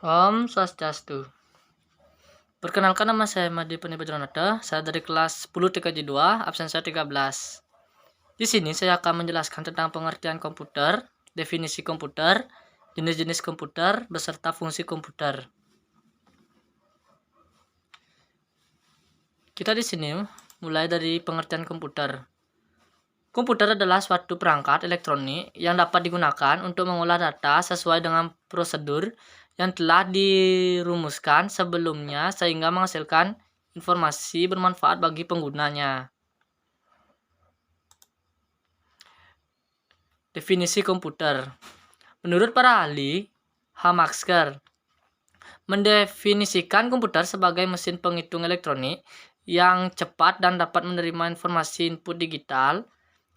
Om Swastiastu. Perkenalkan, nama saya Madi Panibajanata. Saya dari kelas 10 TKJ 2, absen saya 13. Di sini saya akan menjelaskan tentang pengertian komputer, definisi komputer, jenis-jenis komputer, beserta fungsi komputer. Kita di sini mulai dari pengertian komputer. Komputer adalah suatu perangkat elektronik yang dapat digunakan untuk mengolah data sesuai dengan prosedur yang telah dirumuskan sebelumnya sehingga menghasilkan informasi bermanfaat bagi penggunanya. Definisi komputer. Menurut para ahli, Hamaxker mendefinisikan komputer sebagai mesin penghitung elektronik yang cepat dan dapat menerima informasi input digital,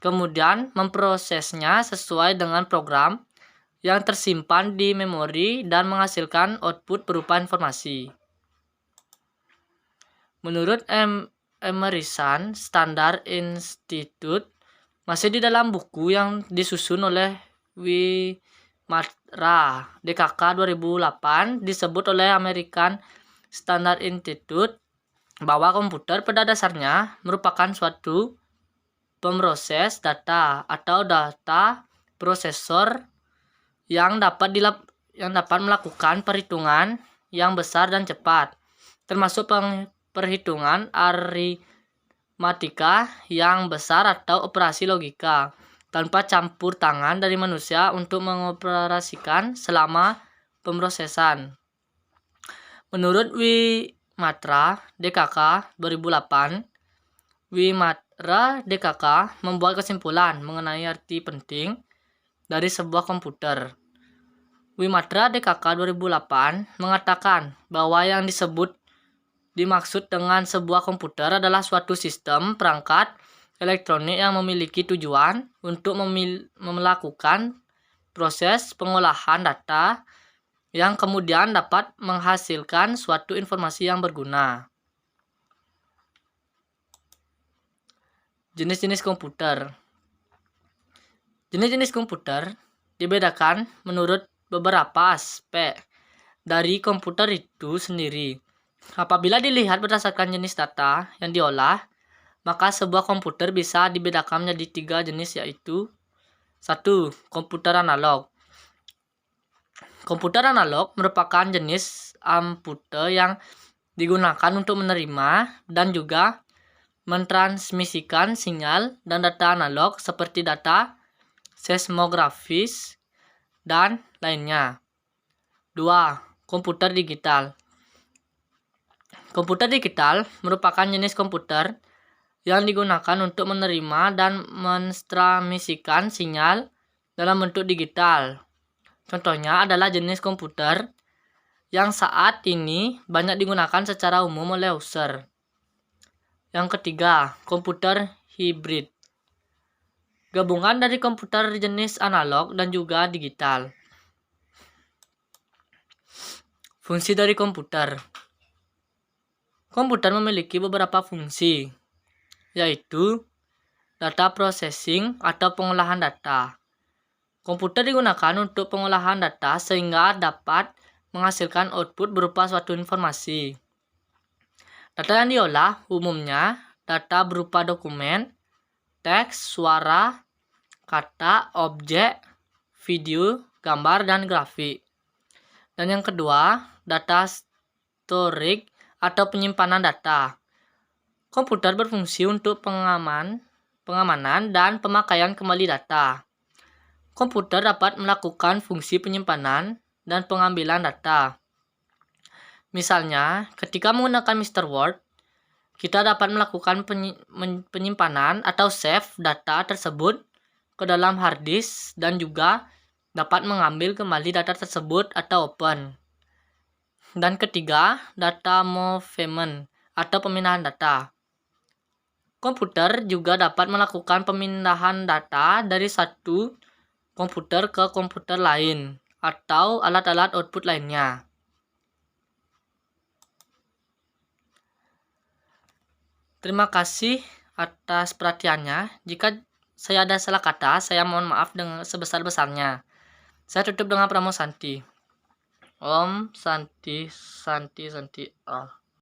kemudian memprosesnya sesuai dengan program yang tersimpan di memori dan menghasilkan output berupa informasi. Menurut Emerson Standard Institute, masih di dalam buku yang disusun oleh Wimatra DKK 2008 disebut oleh American Standard Institute bahwa komputer pada dasarnya merupakan suatu pemroses data atau data prosesor yang dapat melakukan perhitungan yang besar dan cepat, termasuk perhitungan aritmatika yang besar atau operasi logika, tanpa campur tangan dari manusia untuk mengoperasikan selama pemrosesan. Menurut Wimatra DKK 2008, Wimatra DKK membuat kesimpulan mengenai arti penting dari sebuah komputer. Wimatra DKK 2008 mengatakan bahwa yang dimaksud dengan sebuah komputer adalah suatu sistem perangkat elektronik yang memiliki tujuan untuk melakukan proses pengolahan data yang kemudian dapat menghasilkan suatu informasi yang berguna. Jenis-jenis komputer. Jenis-jenis komputer dibedakan menurut beberapa aspek dari komputer itu sendiri. Apabila dilihat berdasarkan jenis data yang diolah, maka sebuah komputer bisa dibedakan menjadi 3 jenis, yaitu 1. Komputer analog. Komputer analog merupakan jenis komputer yang digunakan untuk menerima dan juga mentransmisikan sinyal dan data analog seperti data seismografis dan lainnya. 2. Komputer digital. Komputer digital merupakan jenis komputer yang digunakan untuk menerima dan mentransmisikan sinyal dalam bentuk digital. Contohnya adalah jenis komputer yang saat ini banyak digunakan secara umum oleh user. Yang ketiga, komputer hibrid. Gabungan dari komputer jenis analog dan juga digital. Fungsi dari komputer. Komputer memiliki beberapa fungsi, yaitu data processing atau pengolahan data. Komputer digunakan untuk pengolahan data sehingga dapat menghasilkan output berupa suatu informasi. Data yang diolah umumnya data berupa dokumen, teks, suara, kata, objek, video, gambar, dan grafik. Dan yang kedua, data storage atau penyimpanan data. Komputer berfungsi untuk pengamanan dan pemakaian kembali data. Komputer dapat melakukan fungsi penyimpanan dan pengambilan data. Misalnya, ketika menggunakan Mr. Word, kita dapat melakukan penyimpanan atau save data tersebut ke dalam hard disk dan juga dapat mengambil kembali data tersebut atau open. Dan ketiga, data movement atau pemindahan data. Komputer juga dapat melakukan pemindahan data dari satu komputer ke komputer lain atau alat-alat output lainnya. Terima kasih atas perhatiannya. Jika saya ada salah kata, saya mohon maaf dengan sebesar-besarnya. Saya tutup dengan Pramosanti. Om Santi Santi Santi Om.